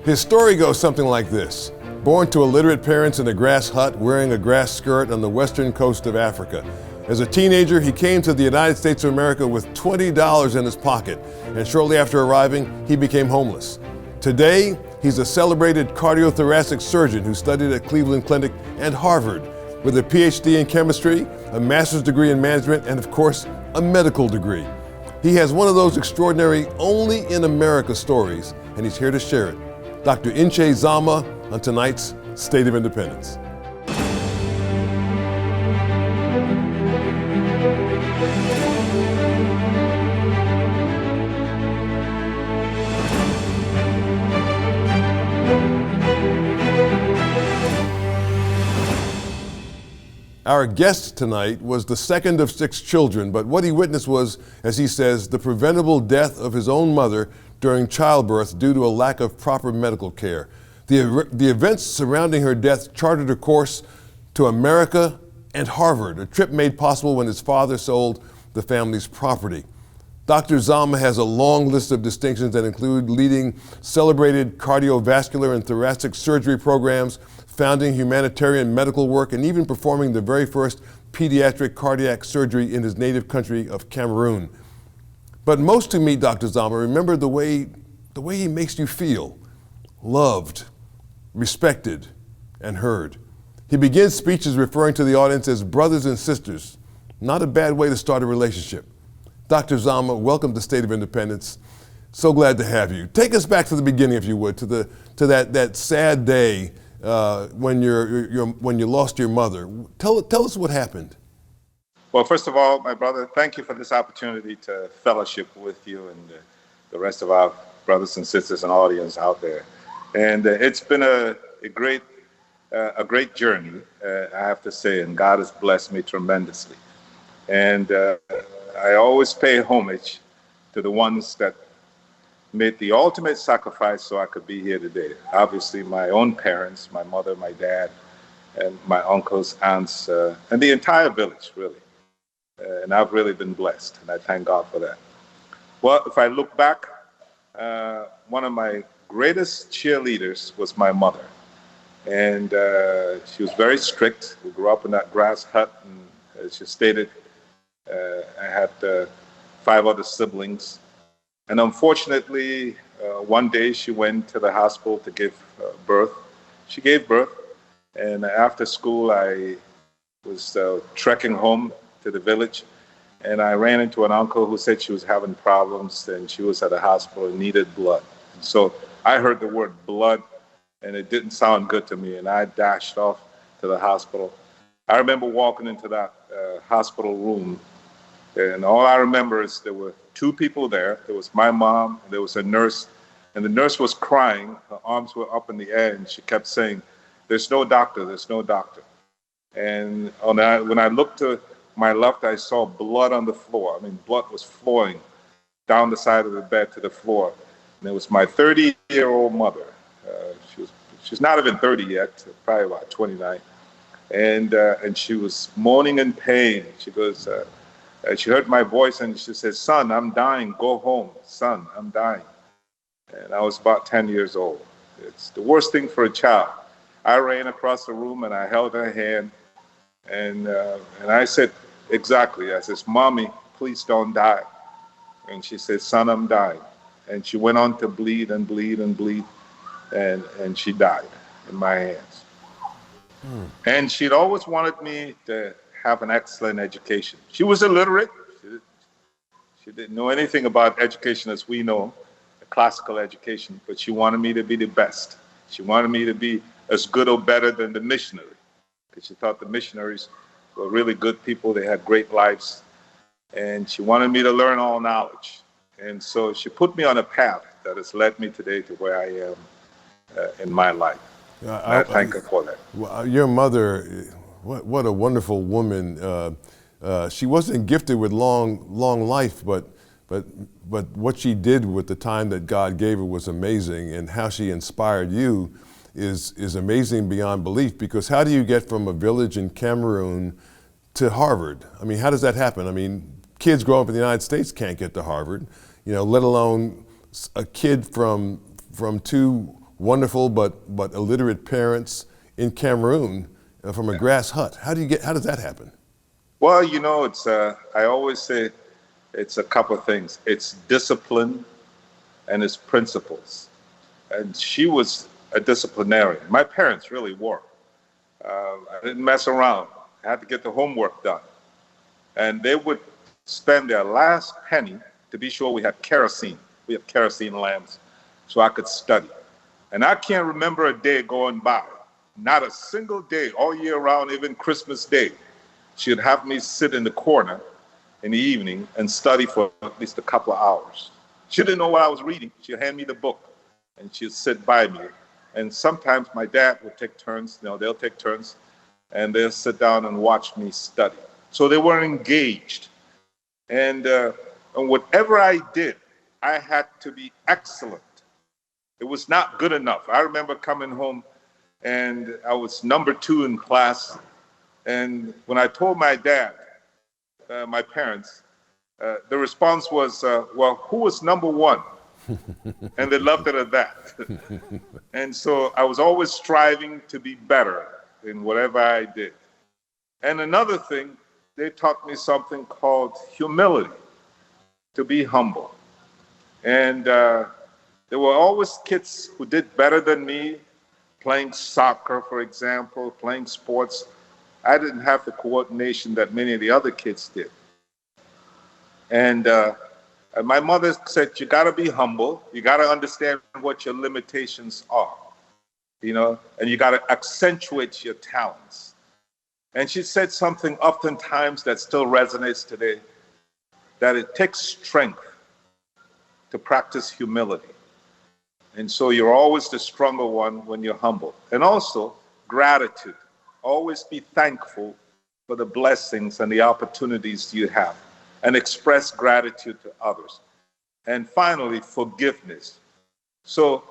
His story goes something like this. Born to illiterate parents in a grass hut wearing a grass skirt on the western coast of Africa. As a teenager, he came to the United States of America with $20 in his pocket, and shortly after arriving, he became homeless. Today, he's a celebrated cardiothoracic surgeon who studied at Cleveland Clinic and Harvard with a PhD in chemistry, a master's degree in management, and of course, a medical degree. He has one of those extraordinary only in America stories, and he's here to share it. Dr. Nche Zama on tonight's State of Independence. Our guest tonight was the second of 6 children, but what he witnessed was, as he says, the preventable death of his own mother during childbirth due to a lack of proper medical care. The events surrounding her death charted a course to America and Harvard, a trip made possible when his father sold the family's property. Dr. Zama has a long list of distinctions that include leading celebrated cardiovascular and thoracic surgery programs, founding humanitarian medical work, and even performing the very first pediatric cardiac surgery in his native country of Cameroon. But most who meet Dr. Zama remember the way he makes you feel, loved, respected, and heard. He begins speeches referring to the audience as brothers and sisters. Not a bad way to start a relationship. Dr. Zama, welcome to State of Independence. So glad to have you. Take us back to the beginning, if you would, to that sad day when you lost your mother. Tell us what happened. Well, first of all, my brother, thank you for this opportunity to fellowship with you and the rest of our brothers and sisters and audience out there. And it's been a great journey, I have to say, and God has blessed me tremendously. And I always pay homage to the ones that made the ultimate sacrifice so I could be here today. Obviously, my own parents, my mother, my dad, and my uncles, aunts, and the entire village, really. And I've really been blessed, and I thank God for that. Well, if I look back, one of my greatest cheerleaders was my mother. And she was very strict. We grew up in that grass hut, and as she stated, I had 5 other siblings. And unfortunately, one day she went to the hospital to give birth. She gave birth, and after school, I was trekking home to the village, and I ran into an uncle who said she was having problems and she was at a hospital and needed blood. And so I heard the word blood, and it didn't sound good to me, and I dashed off to the hospital. I remember walking into that hospital room, and all I remember is there were 2 people there. There was my mom, and there was a nurse, and the nurse was crying. Her arms were up in the air, and she kept saying, "There's no doctor, there's no doctor." And when I looked to my left, I saw blood on the floor. I mean, blood was flowing down the side of the bed to the floor. And it was my 30-year-old mother. She's not even 30 yet, probably about 29. And she was moaning in pain. She goes, she heard my voice and she said, "Son, I'm dying, go home. Son, I'm dying." And I was about 10 years old. It's the worst thing for a child. I ran across the room and I held her hand. And I said, exactly. I says, "Mommy, please don't die." And she said, "Son, I'm dying." And she went on to bleed and bleed and bleed. And she died in my hands. And she'd always wanted me to have an excellent education. She was illiterate. She didn't know anything about education as we know, the classical education, but she wanted me to be the best. She wanted me to be as good or better than the missionary, because she thought the missionaries were really good people. They had great lives. And she wanted me to learn all knowledge. And so she put me on a path that has led me today to where I am in my life. I thank her for that. Well, your mother, what a wonderful woman. She wasn't gifted with long life, but what she did with the time that God gave her was amazing, and how she inspired you is amazing beyond belief. Because how do you get from a village in Cameroon to Harvard? I mean, how does that happen? I mean, kids growing up in the United States can't get to Harvard, let alone a kid from 2 wonderful but illiterate parents in Cameroon from a grass hut. How does that happen? Well, it's I always say it's a couple of things. It's discipline and it's principles. And she was a disciplinarian. My parents really were. I didn't mess around. I had to get the homework done. And they would spend their last penny to be sure we had kerosene. We have kerosene lamps so I could study. And I can't remember a day going by, not a single day, all year round, even Christmas Day. She'd have me sit in the corner in the evening and study for at least a couple of hours. She didn't know what I was reading. She'd hand me the book and she'd sit by me. And sometimes my dad would take turns, they'll take turns and they'll sit down and watch me study. So they were engaged. And whatever I did, I had to be excellent. It was not good enough. I remember coming home and I was number 2 in class. And when I told my dad, my parents, the response was, well, who was number 1? And they loved it at that. And so I was always striving to be better in whatever I did. And another thing, they taught me something called humility, to be humble. And there were always kids who did better than me, playing soccer, for example, playing sports. I didn't have the coordination that many of the other kids did. And my mother said, you got to be humble. You got to understand what your limitations are, and you got to accentuate your talents. And she said something oftentimes that still resonates today, that it takes strength to practice humility. And so you're always the stronger one when you're humble. And also gratitude. Always be thankful for the blessings and the opportunities you have, and express gratitude to others. And finally, forgiveness. So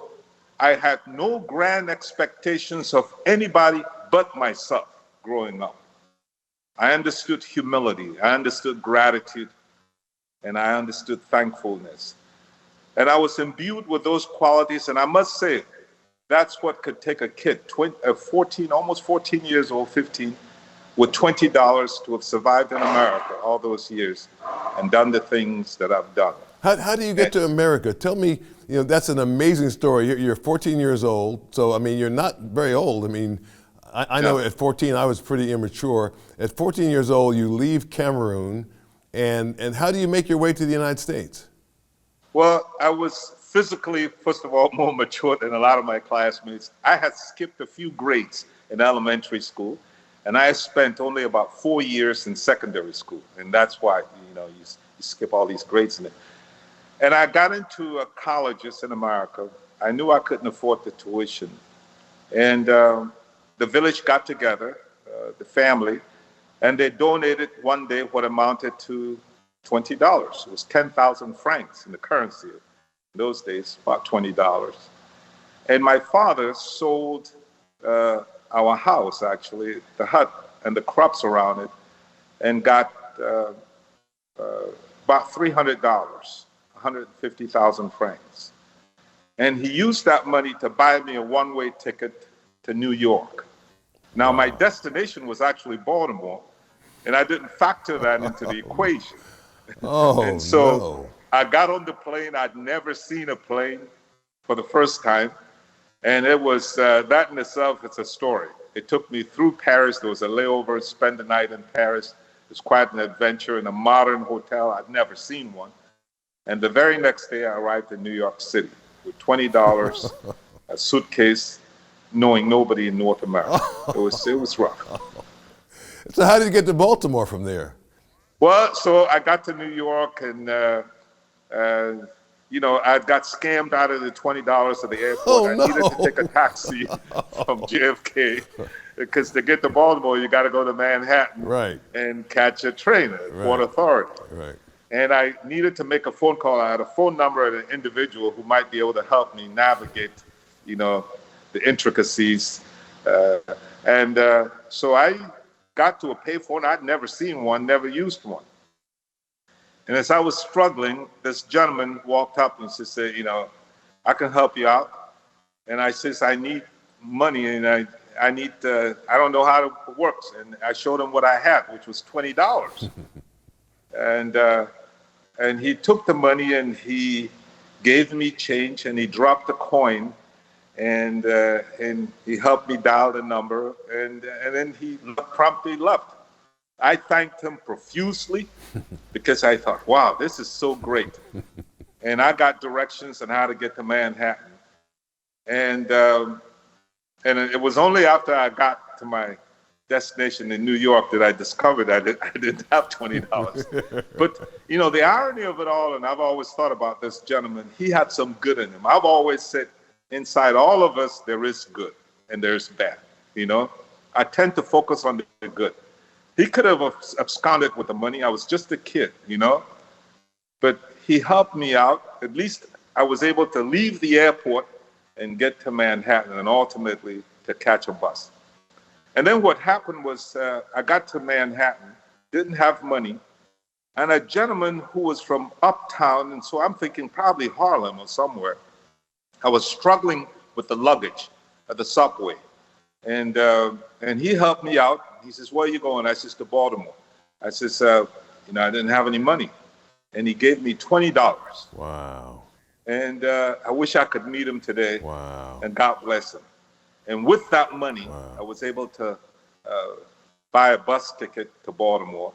I had no grand expectations of anybody but myself growing up. I understood humility, I understood gratitude, and I understood thankfulness. And I was imbued with those qualities, and I must say, that's what could take a kid, 14, almost 14 years old, 15, with $20 to have survived in America all those years and done the things that I've done. How do you get to America? Tell me, that's an amazing story. You're 14 years old, so you're not very old. I know at 14 I was pretty immature. At 14 years old, you leave Cameroon, and how do you make your way to the United States? Well, I was physically, first of all, more mature than a lot of my classmates. I had skipped a few grades in elementary school, and I spent only about 4 years in secondary school, and that's why you skip all these grades in it. And I got into colleges in America. I knew I couldn't afford the tuition, and the village got together, the family, and they donated one day what amounted to $20. It was 10,000 francs in the currency. In those days, about $20. And my father sold our house, actually, the hut and the crops around it, and got about $300, 150,000 francs. And he used that money to buy me a one-way ticket to New York. Now, my destination was actually Baltimore, and I didn't factor that into the equation. And so I got on the plane. I'd never seen a plane for the first time. And it was, that in itself, it's a story. It took me through Paris. There was a layover, spend the night in Paris. It was quite an adventure in a modern hotel. I'd never seen one. And the very next day, I arrived in New York City with $20, a suitcase, knowing nobody in North America. It was rough. So how did you get to Baltimore from there? Well, so I got to New York, and I got scammed out of the $20 at the airport. Oh, no. I needed to take a taxi from JFK because to get to Baltimore, you got to go to Manhattan, right, and catch a train at Port Authority. Right. And I needed to make a phone call. I had a phone number of an individual who might be able to help me navigate, the intricacies. So I got to a payphone. I'd never seen one, never used one. And as I was struggling, this gentleman walked up and said, I can help you out. And I says, I need money, and I need, I don't know how it works. And I showed him what I had, which was $20. and and he took the money and he gave me change, and he dropped the coin, and he helped me dial the number, and then he promptly left. I thanked him profusely because I thought, wow, this is so great. And I got directions on how to get to Manhattan. And it was only after I got to my destination in New York that I discovered I didn't have $20. But, you know, the irony of it all, and I've always thought about this gentleman, he had some good in him. I've always said, inside all of us, there is good and there's bad, you know? I tend to focus on the good. He could have absconded with the money. I was just a kid, you know? But he helped me out. At least I was able to leave the airport and get to Manhattan, and ultimately to catch a bus. And then what happened was I got to Manhattan, didn't have money, and a gentleman who was from uptown, and so I'm thinking probably Harlem or somewhere, I was struggling with the luggage at the subway. And he helped me out. He says, where are you going? I says, to Baltimore. I says, you know, I didn't have any money. And he gave me $20. Wow. And I wish I could meet him today. Wow. And God bless him. And with that money, I was able to buy a bus ticket to Baltimore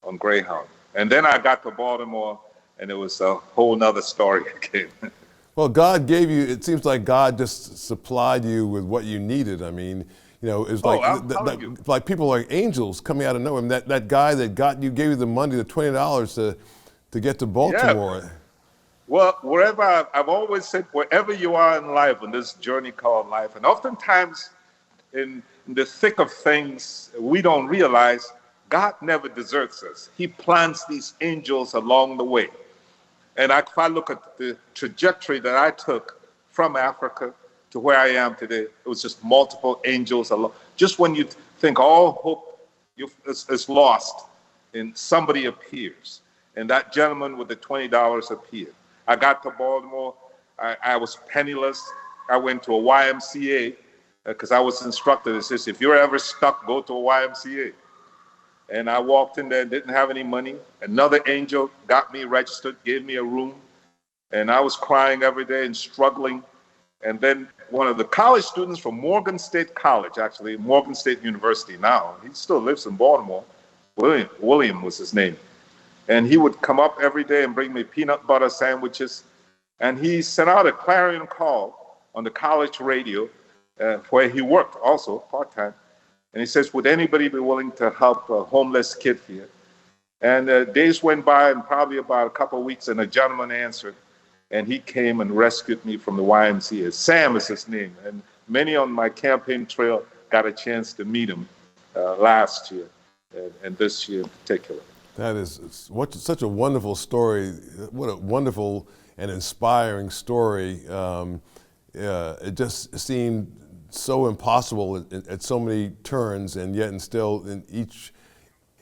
on Greyhound. And then I got to Baltimore, and it was a whole nother story again. Well, God gave you, it seems like God just supplied you with what you needed. I mean, you know, it's like, like people like angels coming out of nowhere. I mean, that guy that gave you the money, the $20 to get to Baltimore. Yeah. Well, wherever I've always said, wherever you are in life, in this journey called life, and oftentimes in the thick of things, we don't realize God never deserts us. He plants these angels along the way. And if I look at the trajectory that I took from Africa to where I am today, it was just multiple angels along. Just when you think all hope is lost, and somebody appears. And that gentleman with the $20 appeared. I got to Baltimore. I was penniless. I went to a YMCA because I was instructed. It says, if you're ever stuck, go to a YMCA. And I walked in there, didn't have any money. Another angel got me registered, gave me a room. And I was crying every day and struggling. And then one of the college students from Morgan State College, actually, Morgan State University now, he still lives in Baltimore. William was his name. And he would come up every day and bring me peanut butter sandwiches. And he sent out a clarion call on the college radio, where he worked also part-time. And he says, would anybody be willing to help a homeless kid here? And days went by, and probably about a couple of weeks, and a gentleman answered. And he came and rescued me from the YMCA. Sam is his name. And many on my campaign trail got a chance to meet him last year and this year in particular. That is such a wonderful story. What a wonderful and inspiring story. It just seemed so impossible at so many turns, and yet and still in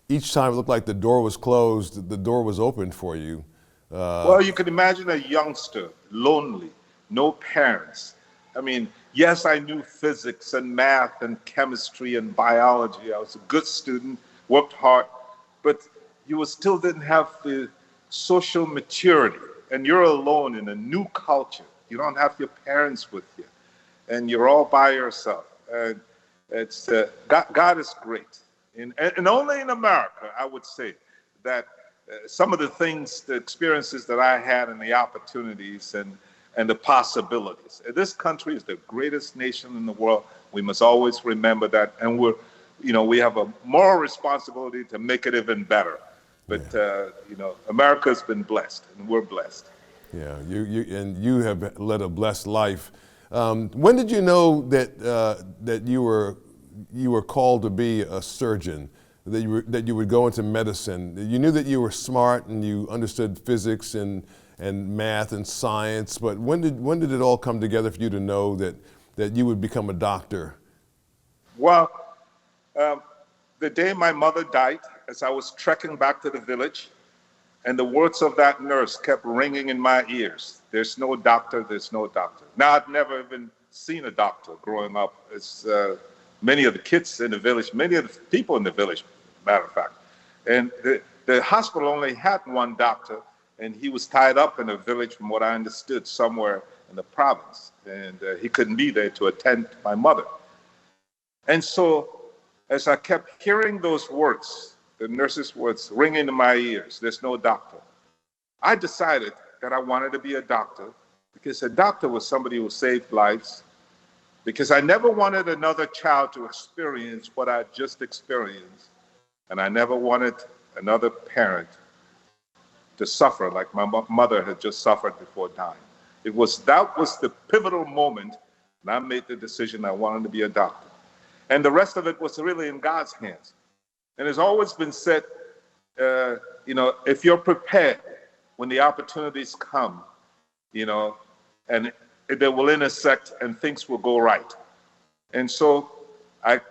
each time it looked like the door was closed, the door was opened for you. Well, you could imagine a youngster, lonely, no parents. I mean, yes, I knew physics and math and chemistry and biology. I was a good student, worked hard, but you still didn't have the social maturity, and you're alone in a new culture. You don't have your parents with you, and you're all by yourself. And it's God is great, and only in America, I would say that some of the things, the experiences that I had, and the opportunities, and the possibilities. This country is the greatest nation in the world. We must always remember that, and we have a moral responsibility to make it even better. But America's been blessed, and we're blessed. Yeah, you have led a blessed life. When did you know that you were called to be a surgeon? That you would go into medicine? You knew that you were smart and you understood physics and math and science, but when did it all come together for you to know that you would become a doctor? Well, the day my mother died, as I was trekking back to the village, and the words of that nurse kept ringing in my ears. There's no doctor, there's no doctor. Now, I'd never even seen a doctor growing up. It's many of the kids in the village, many of the people in the village, matter of fact. And the hospital only had one doctor, and he was tied up in a village, from what I understood, somewhere in the province. And he couldn't be there to attend to my mother. And so as I kept hearing those words, the nurse's words ringing in my ears, there's no doctor, I decided that I wanted to be a doctor, because a doctor was somebody who saved lives, because I never wanted another child to experience what I just experienced, and I never wanted another parent to suffer like my mother had just suffered before dying. That was the pivotal moment, and I made the decision I wanted to be a doctor. And the rest of it was really in God's hands. And it's always been said, if you're prepared when the opportunities come, and they will intersect and things will go right. And so I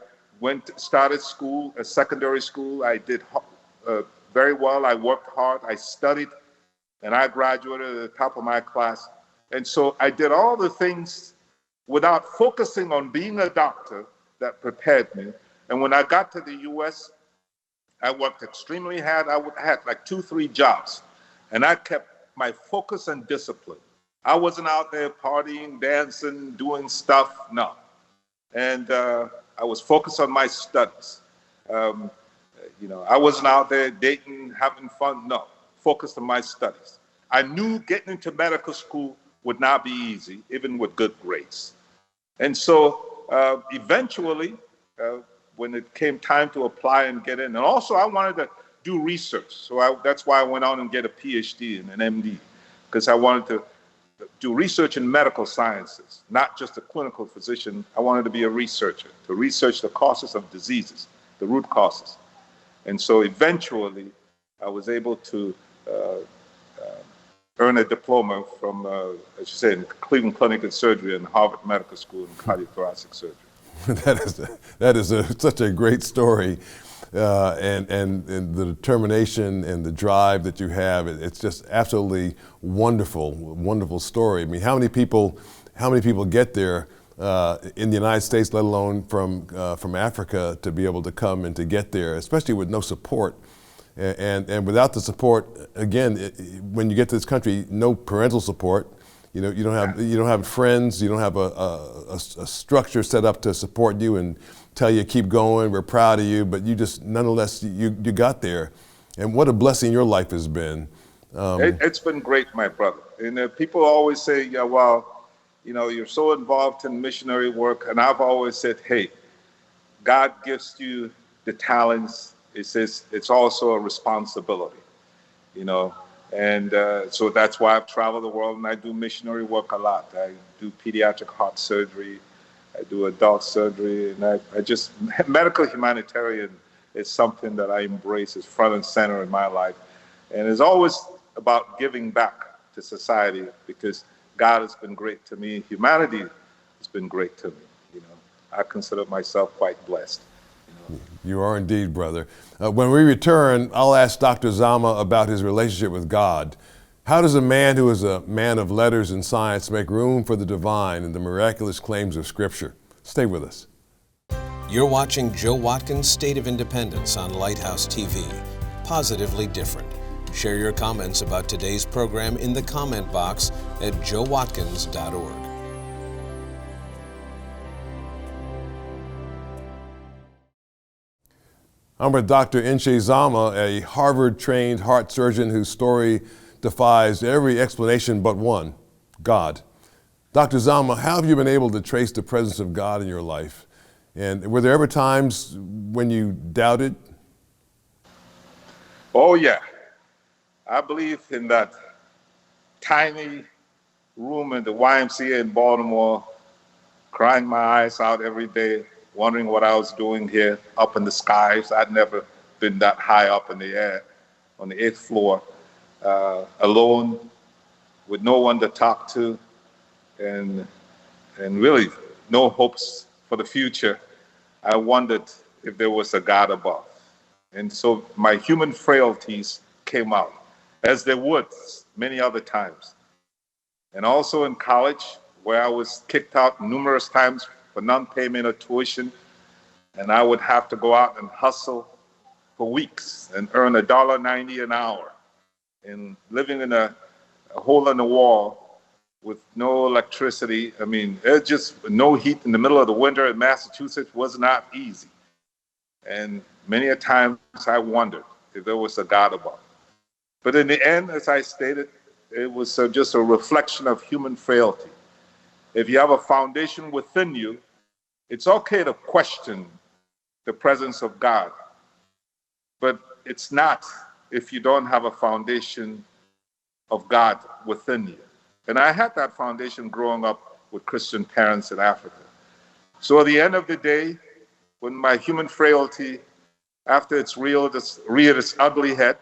started school, a secondary school. I did very well. I worked hard. I studied, and I graduated at the top of my class. And so I did all the things without focusing on being a doctor that prepared me. And when I got to the U.S., I worked extremely hard. I had like 2-3 jobs, and I kept my focus and discipline. I wasn't out there partying, dancing, doing stuff, no. And I was focused on my studies. I wasn't out there dating, having fun, no. Focused on my studies. I knew getting into medical school would not be easy, even with good grades. And so eventually, when it came time to apply and get in, and also I wanted to do research. So that's why I went on and get a PhD and an MD, because I wanted to do research in medical sciences, not just a clinical physician. I wanted to be a researcher, to research the causes of diseases, the root causes. And so eventually, I was able to earn a diploma from, as you say, in Cleveland Clinic of Surgery and Harvard Medical School in cardiothoracic surgery. that is such a great story, and the determination and the drive that you have. It's just absolutely wonderful story. I mean, how many people get there in the United States, let alone from Africa, to be able to come and to get there, especially with no support. And without the support, again, when you get to this country, no parental support. You don't have friends. You don't have a structure set up to support you and tell you keep going. We're proud of you, but you just nonetheless you got there, and what a blessing your life has been. It's been great, my brother. And people always say, yeah, well, you're so involved in missionary work, and I've always said, hey, God gives you the talents. It says it's also a responsibility, And so that's why I've traveled the world, and I do missionary work a lot. I do pediatric heart surgery, I do adult surgery, and I just, medical humanitarian is something that I embrace as front and center in my life. And it's always about giving back to society, because God has been great to me. Humanity has been great to me. I consider myself quite blessed. You are indeed, brother. When we return, I'll ask Dr. Zama about his relationship with God. How does a man who is a man of letters and science make room for the divine and the miraculous claims of Scripture? Stay with us. You're watching Joe Watkins' State of Independence on Lighthouse TV. Positively different. Share your comments about today's program in the comment box at joewatkins.org. I'm with Dr. Nche Zama, a Harvard-trained heart surgeon whose story defies every explanation but one: God. Dr. Zama, how have you been able to trace the presence of God in your life? And were there ever times when you doubted? Oh, yeah. I believe in that tiny room in the YMCA in Baltimore, crying my eyes out every day, wondering what I was doing here up in the skies. I'd never been that high up in the air, on the 8th floor, alone, with no one to talk to, and really no hopes for the future. I wondered if there was a God above. And so my human frailties came out, as there would many other times. And also in college, where I was kicked out numerous times for non-payment of tuition, and I would have to go out and hustle for weeks and earn $1.90 an hour, and living in a hole in the wall with no electricity. I mean, it's just no heat in the middle of the winter in Massachusetts was not easy. And many a times I wondered if there was a God above. But in the end, as I stated, it was just a reflection of human frailty. If you have a foundation within you, it's okay to question the presence of God, but it's not if you don't have a foundation of God within you. And I had that foundation growing up with Christian parents in Africa. So at the end of the day, when my human frailty, after it's reared its ugly head,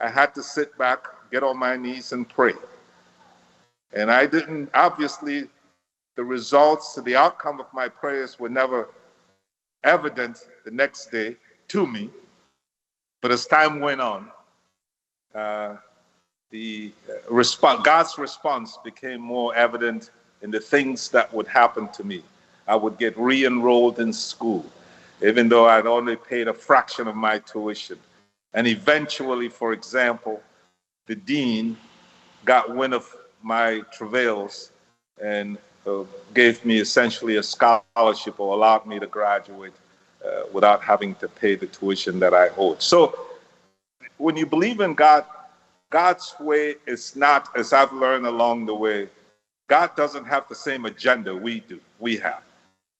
I had to sit back, get on my knees and pray. And I didn't, obviously, the results, the outcome of my prayers were never evident the next day to me. But as time went on, God's response became more evident in the things that would happen to me. I would get re-enrolled in school, even though I'd only paid a fraction of my tuition. And eventually, for example, the dean got wind of my travails and gave me essentially a scholarship, or allowed me to graduate without having to pay the tuition that I owed. So when you believe in God, God's way is not, as I've learned along the way, God doesn't have the same agenda we have.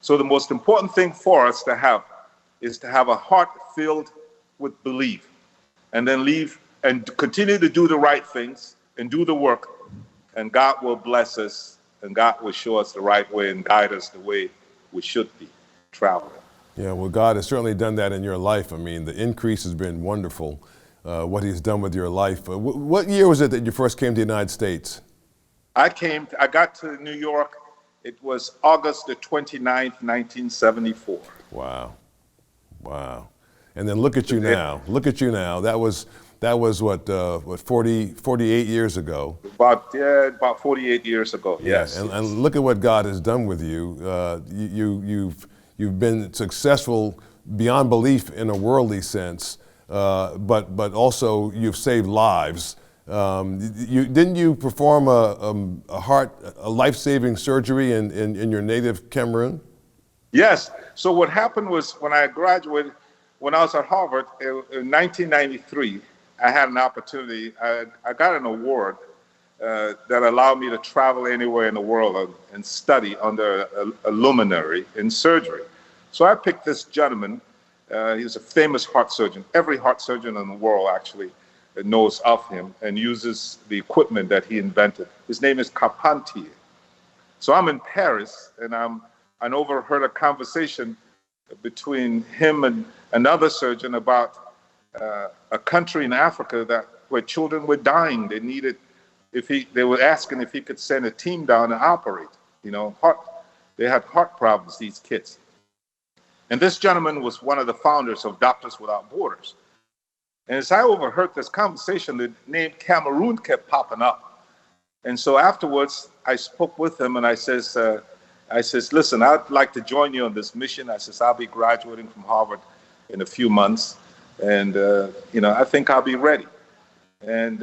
So the most important thing for us to have is to have a heart filled with belief, and then leave and continue to do the right things and do the work, and God will bless us, and God will show us the right way and guide us the way we should be traveling. Yeah, well, God has certainly done that in your life. I mean, the increase has been wonderful, what he's done with your life. What year was it that you first came to the United States? I got to New York, it was August the 29th, 1974. Wow. And then look at you now. Look at you now. That was what 48 years ago. About 48 years ago. Yes. And look at what God has done with you. You've been successful beyond belief in a worldly sense, but also you've saved lives. Didn't you perform a life-saving surgery in your native Cameroon? Yes. So what happened was, when I graduated, when I was at Harvard in 1993, I had an opportunity. I got an award that allowed me to travel anywhere in the world and study under a luminary in surgery. So I picked this gentleman. He's a famous heart surgeon. Every heart surgeon in the world actually knows of him and uses the equipment that he invented. His name is Carpentier. So I'm in Paris, and I overheard a conversation between him and another surgeon about a country in Africa where children were dying. They were asking if he could send a team down and operate. They had heart problems, these kids. And this gentleman was one of the founders of Doctors Without Borders. And as I overheard this conversation, the name Cameroon kept popping up. And so afterwards, I spoke with him, and I says, listen, I'd like to join you on this mission. I says, I'll be graduating from Harvard in a few months, and I think I'll be ready. And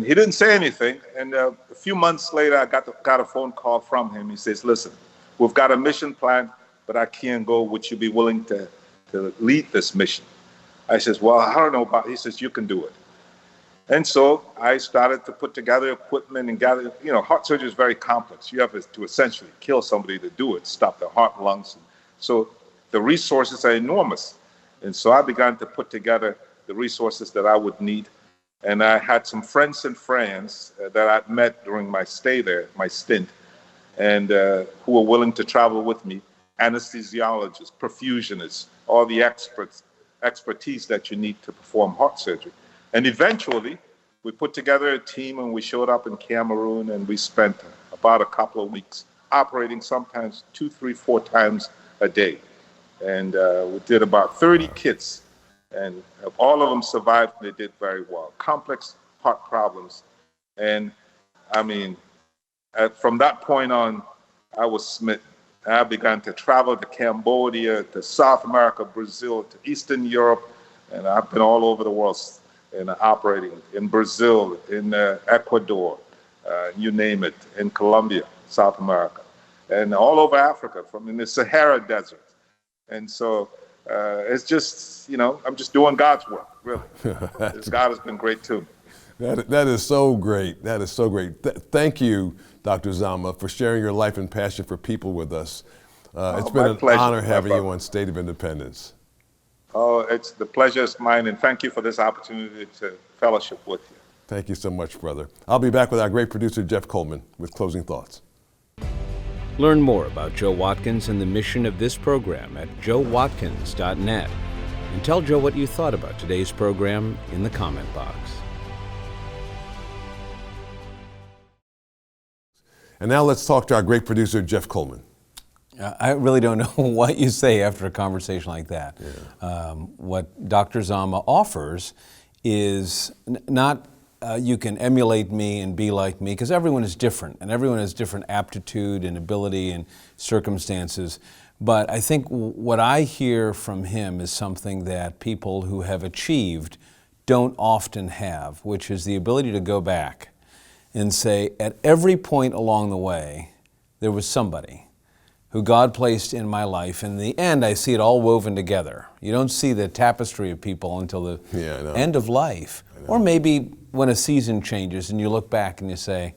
he didn't say anything. And a few months later, I got a phone call from him. He says, listen, we've got a mission plan, but I can't go. Would you be willing to lead this mission? I says, well, I don't know about it. He says, you can do it. And so I started to put together equipment and gather. Heart surgery is very complex. You have to essentially kill somebody to do it, stop their heart and lungs. So the resources are enormous. And so I began to put together the resources that I would need. And I had some friends in France that I'd met during my stay there, my stint, and who were willing to travel with me, anesthesiologists, perfusionists, all the expertise that you need to perform heart surgery. And eventually, we put together a team, and we showed up in Cameroon, and we spent about a couple of weeks operating sometimes 2, 3, 4 times a day. And we did about 30 kits, and all of them survived, and they did very well. Complex heart problems. And I mean, From that point on, I was smitten. I began to travel to Cambodia, to South America, Brazil, to Eastern Europe, and I've been all over the world and operating in Brazil, in Ecuador, you name it, in Colombia, South America, and all over Africa, from in the Sahara Desert. And so it's just, I'm just doing God's work, really. God has been great too. That is so great. That is so great. Thank you, Dr. Zama, for sharing your life and passion for people with us. It's been an honor having you on State of Independence. Oh, the pleasure is mine, and thank you for this opportunity to fellowship with you. Thank you so much, brother. I'll be back with our great producer, Jeff Coleman, with closing thoughts. Learn more about Joe Watkins and the mission of this program at joewatkins.net. And tell Joe what you thought about today's program in the comment box. And now let's talk to our great producer, Jeff Coleman. I really don't know what you say after a conversation like that. Yeah. What Dr. Zama offers is not you can emulate me and be like me, because everyone is different and everyone has different aptitude and ability and circumstances. But I think what I hear from him is something that people who have achieved don't often have, which is the ability to go back and say, at every point along the way, there was somebody who God placed in my life. In the end, I see it all woven together. You don't see the tapestry of people until the end of life. Or maybe when a season changes and you look back and you say,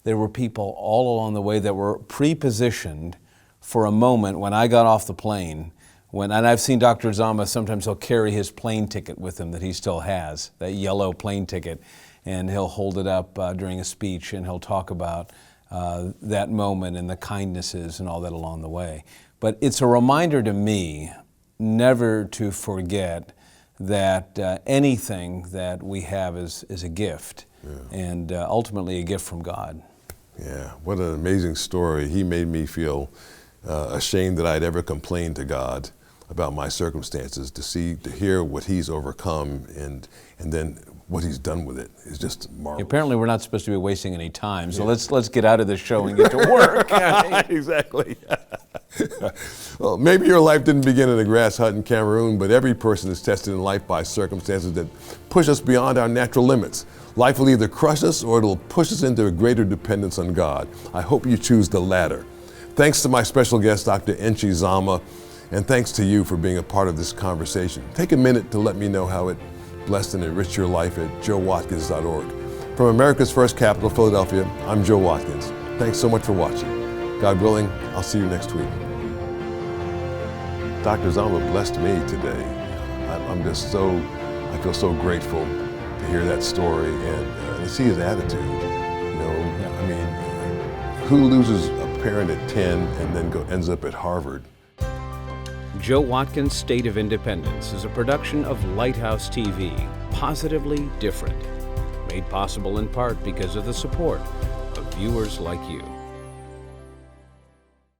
there were people all along the way that were pre-positioned for a moment when I got off the plane. And I've seen Dr. Zama, sometimes he'll carry his plane ticket with him that he still has, that yellow plane ticket, and he'll hold it up during a speech and he'll talk about that moment and the kindnesses and all that along the way. But it's a reminder to me never to forget that anything that we have is a gift, and ultimately a gift from God. Yeah, what an amazing story. He made me feel ashamed that I'd ever complained to God about my circumstances, to hear what he's overcome and then what he's done with it is just marvelous. Apparently we're not supposed to be wasting any time, so let's get out of this show and get to work. Exactly. Well, maybe your life didn't begin in a grass hut in Cameroon, but every person is tested in life by circumstances that push us beyond our natural limits. Life will either crush us or it'll push us into a greater dependence on God. I hope you choose the latter. Thanks to my special guest, Dr. Nche Zama, and thanks to you for being a part of this conversation. Take a minute to let me know how it blessed and enriched your life at joewatkins.org. From America's first capital, Philadelphia, I'm Joe Watkins. Thanks so much for watching. God willing, I'll see you next week. Dr. Zama blessed me today. I feel so grateful to hear that story and to see his attitude. I mean, who loses a parent at 10 and then ends up at Harvard? Joe Watkins' State of Independence is a production of Lighthouse TV, positively different. Made possible in part because of the support of viewers like you.